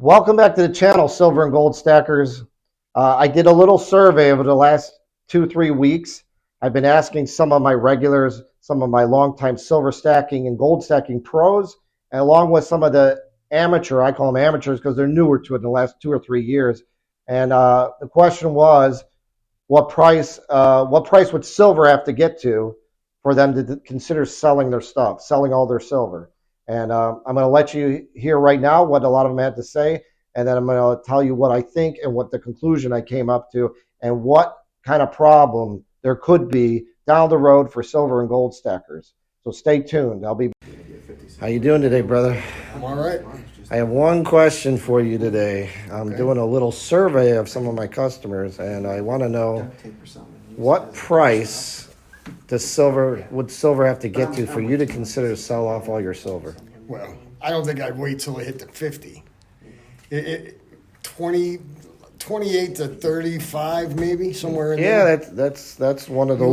Welcome back to the channel, Silver and Gold Stackers. I did a little survey over the last 2-3 weeks. I've been asking some of my regulars, some of my longtime silver stacking and gold stacking pros, and along with some of the amateur, I call them amateurs because they're newer to it in the last 2 or 3 years. And the question was, what price would silver have to get to for them to consider selling their stuff, selling all their silver? And I'm going to let you hear right now what a lot of them had to say, and then I'm going to tell you what I think and what the conclusion I came up to, and what kind of problem there could be down the road for silver and gold stackers. So stay tuned. How you doing today, brother? I'm all right. I have one question for you today. I'm doing a little survey of some of my customers, and I want to know what price would silver have to get to for you to consider to sell off all your silver? Well, I don't think I'd wait till it hit the 50. 28 to 35, maybe somewhere in there. Yeah, that's one of the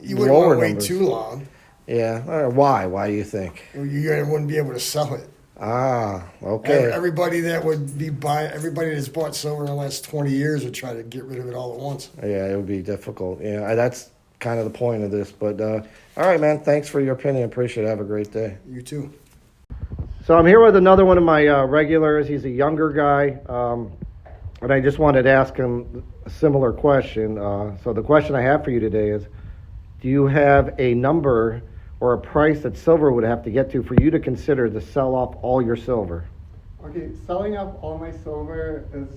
you wouldn't lower want to wait numbers. too long. Yeah. Why? Why do you think? You wouldn't be able to sell it. Ah, okay. Everybody that's bought silver in the last 20 years would try to get rid of it all at once. Yeah, it would be difficult. Yeah, that's kind of the point of this. But all right, man. Thanks for your opinion. Appreciate it. Have a great day. You too. So I'm here with another one of my regulars. He's a younger guy, and I just wanted to ask him a similar question. So the question I have for you today is, do you have a number or a price that silver would have to get to for you to consider to sell off all your silver? Okay, selling off all my silver is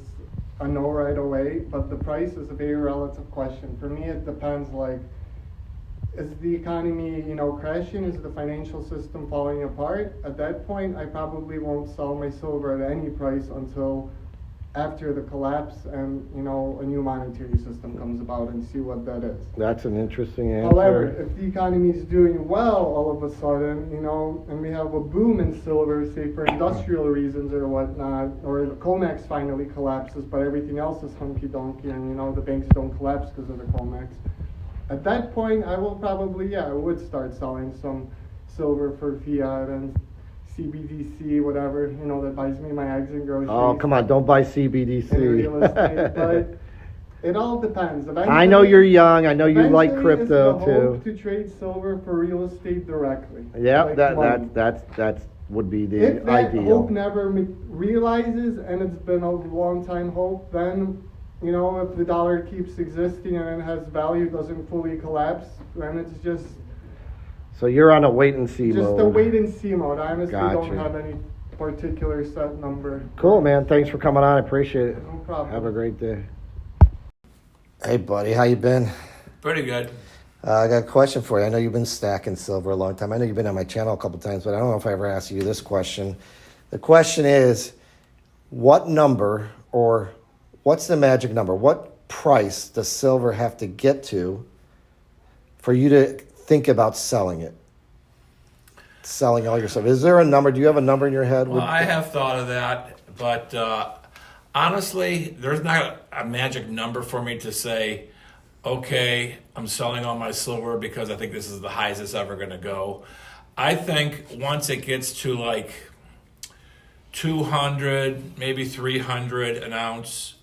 a no right away, but the price is a very relative question. For me, it depends, like, is the economy, crashing? Is the financial system falling apart? At that point, I probably won't sell my silver at any price until after the collapse and, a new monetary system comes about, and see what that is. That's an interesting answer. However, if the economy is doing well all of a sudden, and we have a boom in silver, say for industrial reasons or whatnot, or the COMEX finally collapses, but everything else is hunky-donkey, and, the banks don't collapse because of the COMEX. At that point, I will probably, I would start selling some silver for fiat and CBDC, whatever, that buys me my eggs and groceries. Oh, come on, don't buy CBDC. And real estate, but it all depends. I know you're young. I know you like Eventually, crypto it's the too. hope to trade silver for real estate directly. Yeah, like money. that would be the If that ideal. hope never realizes, and it's been a long time hope, then if the dollar keeps existing and it has value, doesn't fully collapse, then it's just So you're on a wait and see mode. a wait and see mode. I honestly Gotcha. don't have any particular set number. Cool, man. Thanks for coming on. I appreciate it. No problem. Have a great day. Hey, buddy. How you been? Pretty good. I got a question for you. I know you've been stacking silver a long time. I know you've been on my channel a couple times, but I don't know if I ever asked you this question. The question is, what number or what's the magic number? What price does silver have to get to for you to think about selling it? Selling all your silver. Is there a number? Do you have a number in your head? Well, I have thought of that, but honestly, there's not a magic number for me to say, okay, I'm selling all my silver because I think this is the highest it's ever going to go. I think once it gets to like 200, maybe 300 an ounce,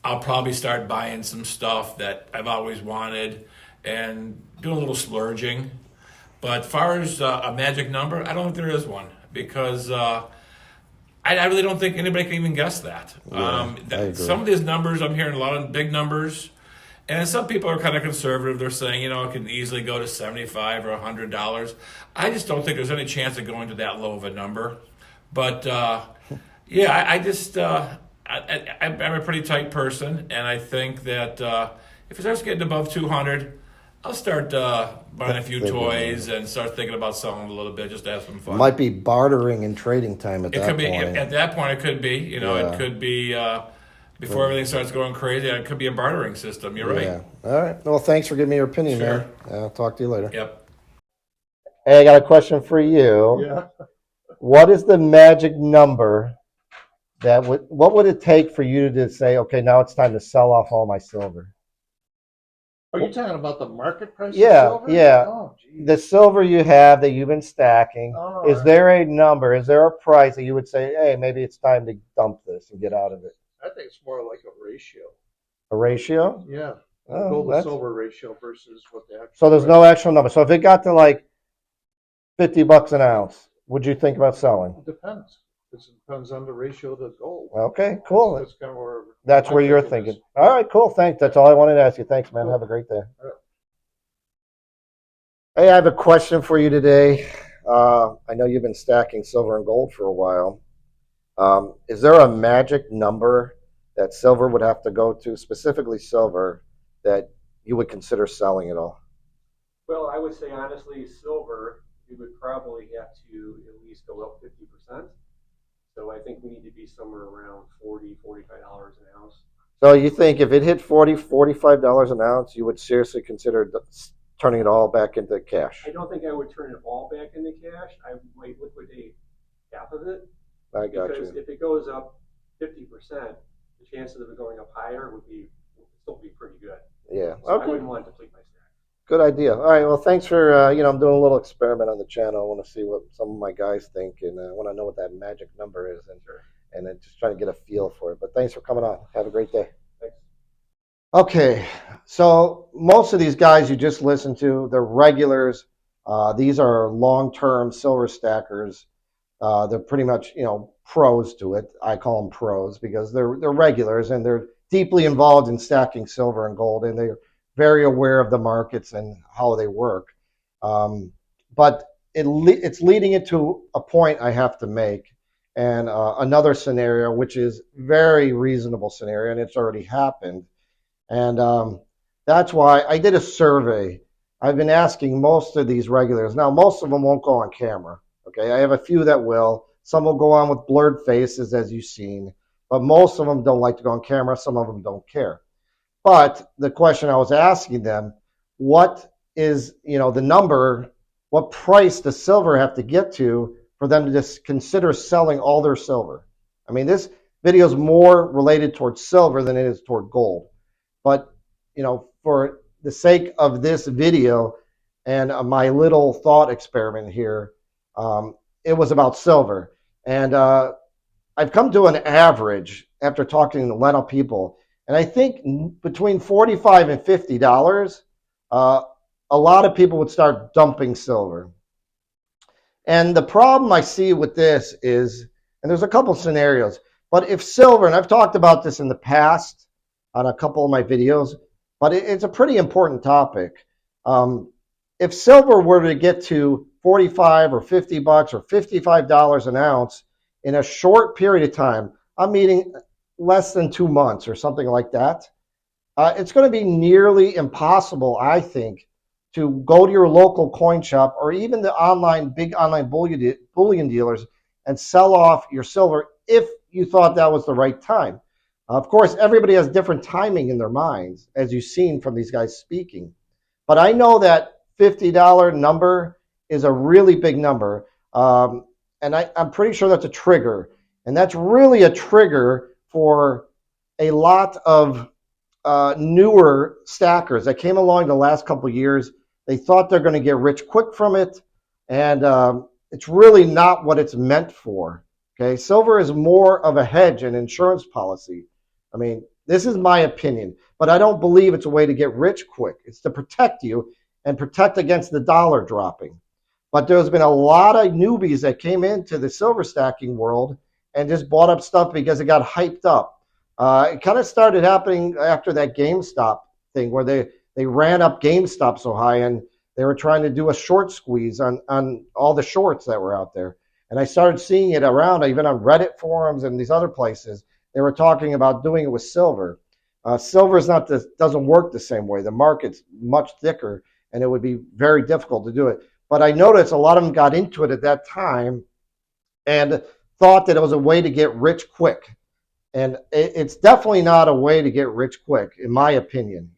I'll probably start buying some stuff that I've always wanted and doing a little splurging. But as far as a magic number, I don't think there is one, because I really don't think anybody can even guess that. I agree. Some of these numbers, I'm hearing a lot of big numbers, and some people are kind of conservative. They're saying, it can easily go to $75 or $100. I just don't think there's any chance of going to that low of a number. But I just I'm a pretty tight person, and I think that if it starts getting above 200, I'll start buying a few toys and start thinking about selling a little bit just to have some fun. Might be bartering and trading time at It that could be point. at that point. It could be, it could be before everything starts going crazy. It could be a bartering system. You're right. Yeah. All right. Well, thanks for giving me your opinion, Sure. man. I'll talk to you later. Yep. Hey, I got a question for you. Yeah. What is the magic number what would it take for you to say, okay, now it's time to sell off all my silver? Are you talking about the market price Yeah, of silver? yeah. Oh, geez. The silver you have that you've been stacking, Oh, is there a number, is there a price that you would say, hey, maybe it's time to dump this and get out of it? I think it's more like a ratio. A ratio? Yeah, Oh, gold to that's, silver ratio versus what the actual. so there's price no is. actual number. So if it got to like $50 an ounce, would you think about selling? It depends. It depends on the ratio to gold. Okay, cool. That's kind of where. That's my where you're thinking is. thinking. All right, cool. Thanks. That's all I wanted to ask you. Thanks, man. Cool. Have a great day. All right. Hey, I have a question for you today. I know you've been stacking silver and gold for a while. Is there a magic number that silver would have to go to, specifically silver, that you would consider selling it all? Well, I would say honestly, silver, we would probably have to at least go up 50%. So I think we need to be somewhere around $40, $45 an ounce. So you think if it hit $45 an ounce, you would seriously consider turning it all back into cash? I don't think I would turn it all back into cash. I might liquidate half of it. I got Because you. if it goes up 50%, the chances of it going up higher would still be pretty good. Yeah. So I Okay. wouldn't want to deplete my stack. Good idea. All right. Well, thanks for I'm doing a little experiment on the channel. I want to see what some of my guys think, and I want to know what that magic number is, and then just trying to get a feel for it. But thanks for coming on. Have a great day. Thanks. Okay. So most of these guys you just listened to, they're regulars. These are long-term silver stackers. They're pretty much pros to it. I call them pros because they're regulars and they're deeply involved in stacking silver and gold, and they're very aware of the markets and how they work. But it's leading into a point I have to make, and another scenario, which is very reasonable scenario, and it's already happened. And that's why I did a survey. I've been asking most of these regulars. Now, most of them won't go on camera. Okay, I have a few that will. Some will go on with blurred faces, as you've seen. But most of them don't like to go on camera. Some of them don't care. But the question I was asking them, what is, the number, what price does silver have to get to for them to just consider selling all their silver? I mean, this video is more related towards silver than it is toward gold. But, for the sake of this video and my little thought experiment here, it was about silver. And I've come to an average after talking to a lot of people. And I think between $45 and $50, a lot of people would start dumping silver. And the problem I see with this is, and there's a couple scenarios, but if silver, and I've talked about this in the past on a couple of my videos, but it's a pretty important topic. If silver were to get to $45 or $50 or $55 an ounce in a short period of time, I'm meaning less than 2 months or something like that, it's going to be nearly impossible, I think, to go to your local coin shop or even the big online bullion dealers and sell off your silver if you thought that was the right time. Of course, everybody has different timing in their minds, as you've seen from these guys speaking. But I know that $50 number is a really big number. And I'm pretty sure that's a trigger. And that's really a trigger for a lot of newer stackers that came along the last couple of years. They thought they're going to get rich quick from it. And it's really not what it's meant for. Okay, silver is more of a hedge and insurance policy. I mean, this is my opinion, but I don't believe it's a way to get rich quick. It's to protect you and protect against the dollar dropping. But there's been a lot of newbies that came into the silver stacking world and just bought up stuff because it got hyped up. It kind of started happening after that GameStop thing where they ran up GameStop so high and they were trying to do a short squeeze on all the shorts that were out there. And I started seeing it around, even on Reddit forums and these other places. They were talking about doing it with silver. Silver doesn't work the same way. The market's much thicker, and it would be very difficult to do it. But I noticed a lot of them got into it at that time and thought that it was a way to get rich quick. And it's definitely not a way to get rich quick, in my opinion.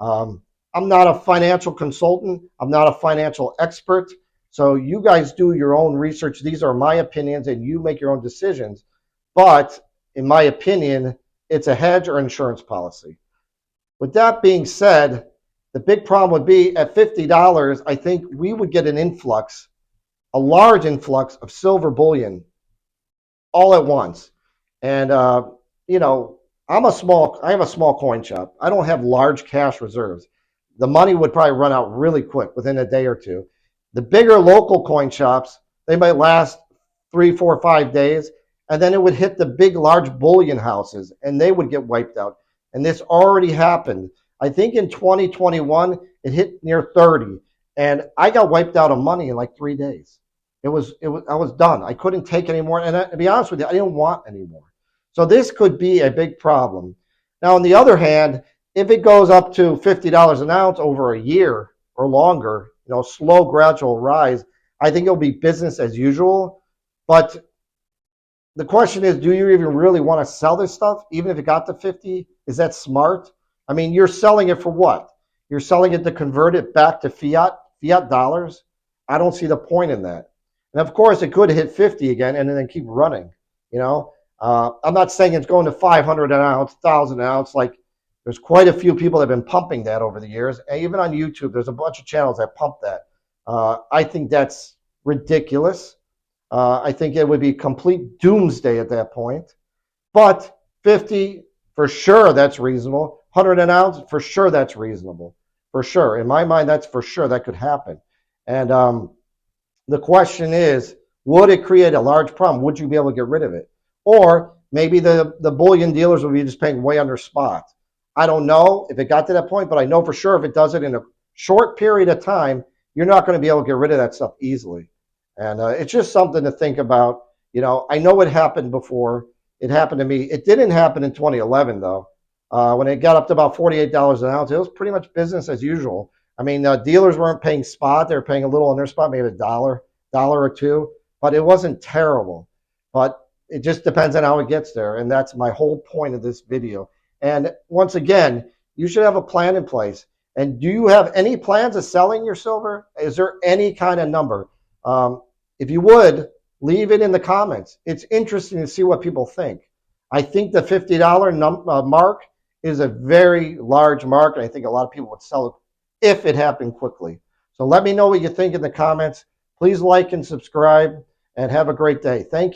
I'm not a financial consultant. I'm not a financial expert. So you guys do your own research. These are my opinions, and you make your own decisions. But in my opinion, it's a hedge or insurance policy. With that being said, The big problem would be at $50, I think we would get an influx, a large influx of silver bullion all at once. And, you know, I have a small coin shop. I don't have large cash reserves. The money would probably run out really quick within a day or two. The bigger local coin shops, they might last 3, 4, 5 days, and then it would hit the big, large bullion houses, and they would get wiped out. And this already happened. I think in 2021, it hit near 30, and I got wiped out of money in like 3 days. I was done. I couldn't take any more, and to be honest with you, I didn't want any more. So this could be a big problem. Now, on the other hand, if it goes up to $50 an ounce over a year or longer, you know, slow, gradual rise, I think it'll be business as usual. But the question is, do you even really want to sell this stuff, even if it got to 50? Is that smart? I mean, you're selling it for what? You're selling it to convert it back to fiat dollars? I don't see the point in that. And of course, it could hit 50 again and then keep running. You know, I'm not saying it's going to 500 an ounce, 1,000 an ounce. Like, there's quite a few people that have been pumping that over the years. And even on YouTube, there's a bunch of channels that pump that. I think that's ridiculous. I think it would be complete doomsday at that point. But 50, for sure, that's reasonable. 100 an ounce, for sure, that's reasonable. For sure. In my mind, that's for sure that could happen. And the question is, would it create a large problem? Would you be able to get rid of it? Or maybe the bullion dealers will be just paying way under spot. I don't know if it got to that point, but I know for sure if it does it in a short period of time, you're not going to be able to get rid of that stuff easily. And it's just something to think about. You know, I know it happened before. It happened to me. It didn't happen in 2011, though. When it got up to about $48 an ounce, it was pretty much business as usual. I mean, dealers weren't paying spot. They were paying a little on their spot, maybe $1 or $2, but it wasn't terrible. But it just depends on how it gets there, and that's my whole point of this video. And once again, you should have a plan in place. And do you have any plans of selling your silver? Is there any kind of number? If you would, leave it in the comments. It's interesting to see what people think. I think the $50 mark is a very large mark, and I think a lot of people would sell it if it happened quickly. So let me know what you think in the comments. Please like and subscribe, and have a great day. Thank you.